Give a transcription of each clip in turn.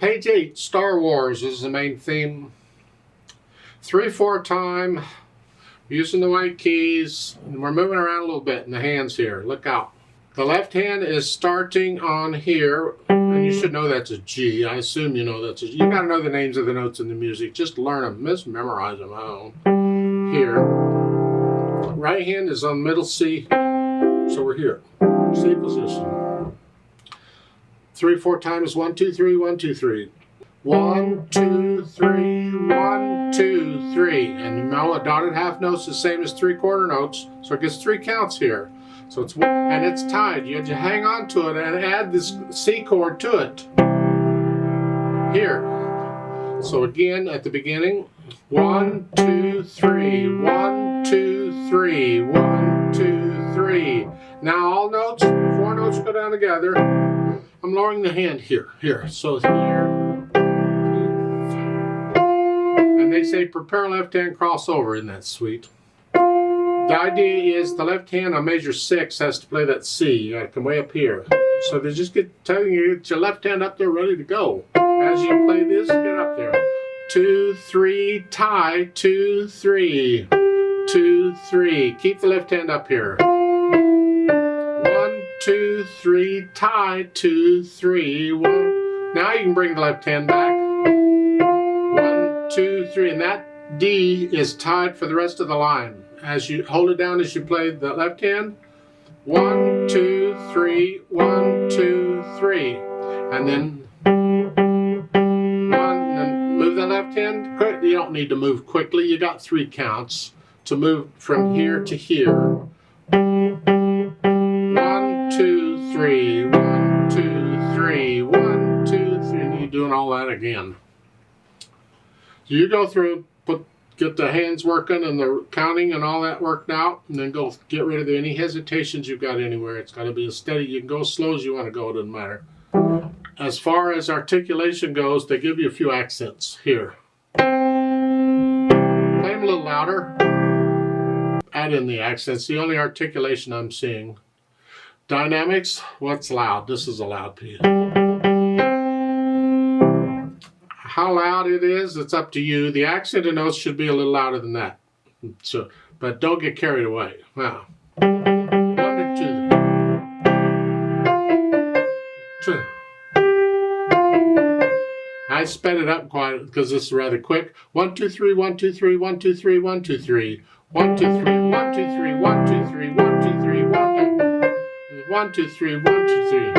Page 8, Star Wars is the main theme. 3/4 time, using the white keys, and we're moving around a little bit in the hands here. Look out. The left hand is starting on here, and you should know that's a G. I assume you know that's a G. You gotta know the names of the notes in the music. Just learn them, just memorize them. Here. Right hand is on middle C, so we're here. C position. 3/4 time is 1, 2, 3, 1, 2, 3. 1, 2, 3, 1, 2, 3. And you know a dotted half note's the same as 3/4 notes, so it gets 3 counts here. So it's and it's tied. You have to hang on to it and add this C chord to it. Here. So again at the beginning, 1, 2, 3, 1, 2, 3, 1, 2, 3. Now all notes, 4 notes go down together. I'm lowering the hand here. So here. And they say prepare left hand crossover. Isn't that sweet? The idea is the left hand on measure 6 has to play that C. You gotta come way up here. So they just telling you get your left hand up there ready to go. As you play this, get up there. 2, 3, tie, 2, 3. 2, 3. Keep the left hand up here. 1, 2, 3, tie, 2, 3, 1. Now you can bring the left hand back. 1, 2, 3, and that D is tied for the rest of the line. As you hold it down as you play the left hand, 1, 2, 3, 1, 2, 3, and then 1, and move the left hand. You don't need to move quickly. You got 3 counts to move from here to here. 1, 2, 3, 1, 2, 3, 1, 2, 3, and you're doing all that again. So you go through, get the hands working and the counting and all that worked out, and then go get rid of any hesitations you've got anywhere. It's got to be a steady. You can go as slow as you want to go. It doesn't matter. As far as articulation goes, they give you a few accents here. Play them a little louder. Add in the accents. The only articulation I'm seeing. Dynamics. What's loud? This is a loud piece. How loud it is, it's up to you. The accented notes should be a little louder than that. So, but don't get carried away. Wow. 1 to 2. I sped it up quite because this is rather quick. 1, 2, 3, 1, 2, 3, 1, 2, 3, 1, 2, 3. 1, 2, 3, 1, 2, 3, 1, 2, 3, 1, 2, 3, 1, 2, 3, 1, 2, 3.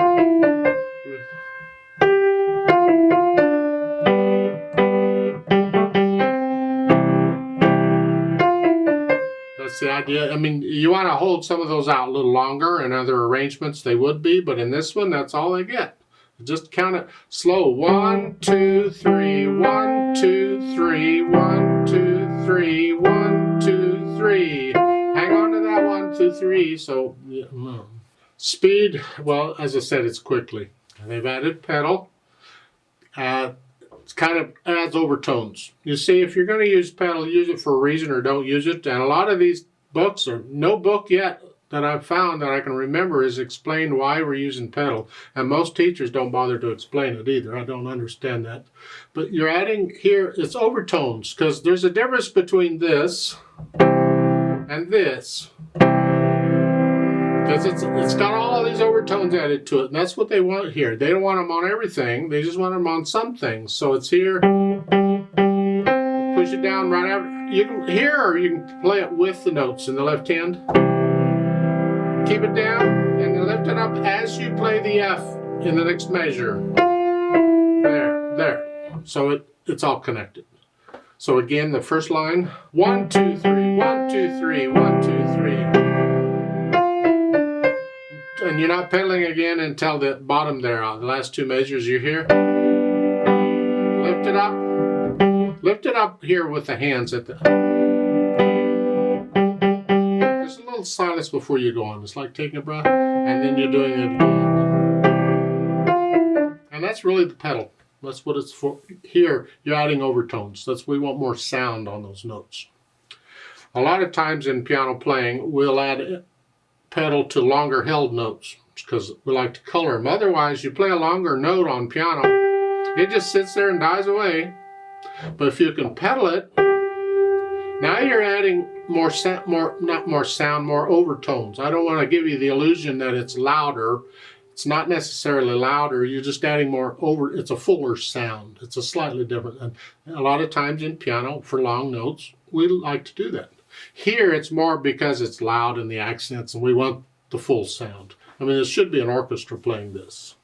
That's the idea. I mean, you want to hold some of those out a little longer. In other arrangements, they would be, but in this one, that's all they get. Just count it slow. 1, 2, 3, 1, 2, 3, 1, 2, 3, 1, 2, 3. Hang on to that 1, 2, 3. So, speed, well, as I said, it's quickly. And they've added pedal. It's kind of adds overtones. You see, if you're going to use pedal, use it for a reason or don't use it. And a lot of these books, or no book yet that I've found that I can remember, is explained why we're using pedal. And most teachers don't bother to explain it either. I don't understand that. But you're adding here, it's overtones, because there's a difference between this and this. Because it's got all of these overtones added to it, and that's what they want here. They don't want them on everything, they just want them on some things. So it's here, push it down right after. You can here, or you can play it with the notes in the left hand. Keep it down, and then lift it up as you play the F in the next measure. There. So it's all connected. So again, the first line, 1, 2, 3, 1, 2, 3, 1, 2, 3. And you're not pedaling again until the bottom there, the last 2 measures you hear. Lift it up. Lift it up here with the hands at the... There's a little silence before you go on. It's like taking a breath, and then you're doing it again. And that's really the pedal. That's what it's for. Here, you're adding overtones. We want more sound on those notes. A lot of times in piano playing, we'll add pedal to longer held notes because we like to color them. Otherwise, you play a longer note on piano, It just sits there and dies away. But if you can pedal it, now you're adding more overtones. I don't want to give you the illusion that it's louder. It's not necessarily louder. You're just adding more it's a fuller sound. It's a slightly different. And a lot of times in piano, for long notes, we like to do that. Here, it's more because it's loud in the accents and we want the full sound. I mean, it should be an orchestra playing this.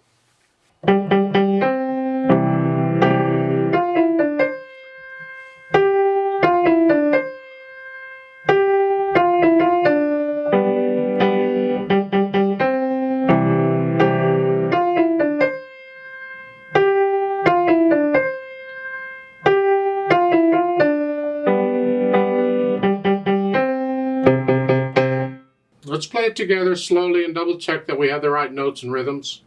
Let's play it together slowly and double check that we have the right notes and rhythms.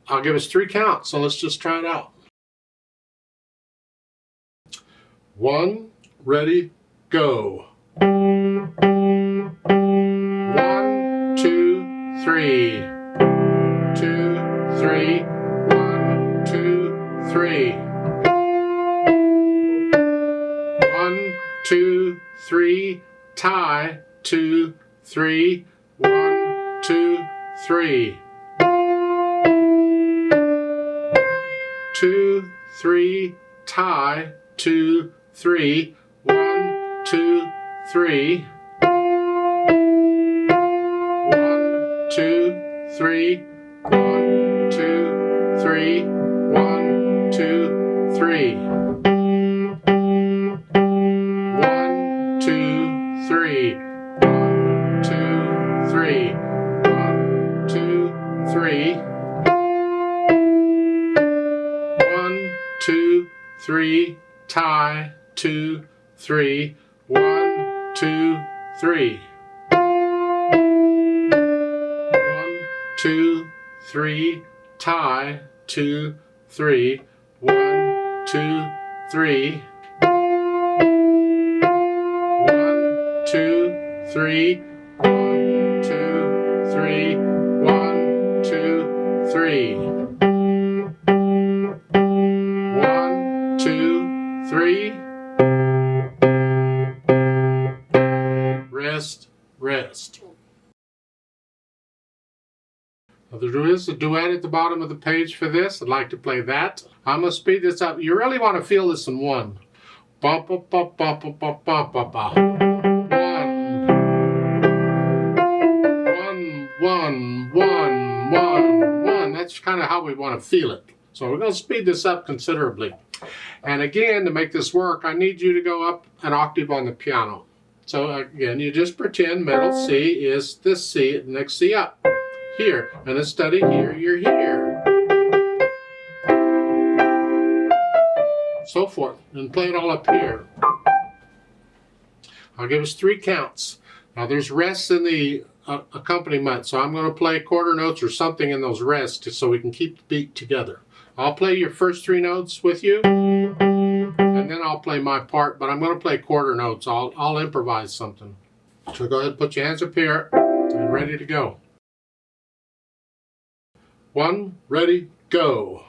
I'll give us 3 counts, so let's just try it out. 1, ready, go. 1, 2, 3. 2, 3. 1, 2, 3. 1, 2, 3. Tie. 2, 3, 1, 2, 3. 2, 3, tie, 2, 3, 1, 2, 3. 1, 2, 3, 1, 2, 3, 1, 2, 3. 1, 2, 3. 1, 2, 3. 1, 2, 3. 1, 2, 3. Tie. 2, 3. 1, 2, 3. 1, 2, 3. Tie. 2, 3. 1, 2, 3. 1, 2, 3, 1, 2, 3, 1, 2, 3. 1, 2, 3. Rest, rest. Now there is a duet at the bottom of the page for this. I'd like to play that. I'm going to speed this up. You really want to feel this in one. Ba ba ba ba ba ba ba ba ba. 1, 1, 1, 1. That's kind of how we want to feel it. So we're going to speed this up considerably. And again, to make this work, I need you to go up an octave on the piano. So again, you just pretend middle C is this C, the next C up. Here. And instead of here, you're here. So forth. And play it all up here. I'll give us 3 counts. Now there's rests in the accompaniment, so I'm going to play quarter notes or something in those rests so we can keep the beat together. I'll play your first 3 notes with you, and then I'll play my part, but I'm going to play quarter notes. I'll improvise something. So go ahead and put your hands up here and ready to go. 1, ready, go.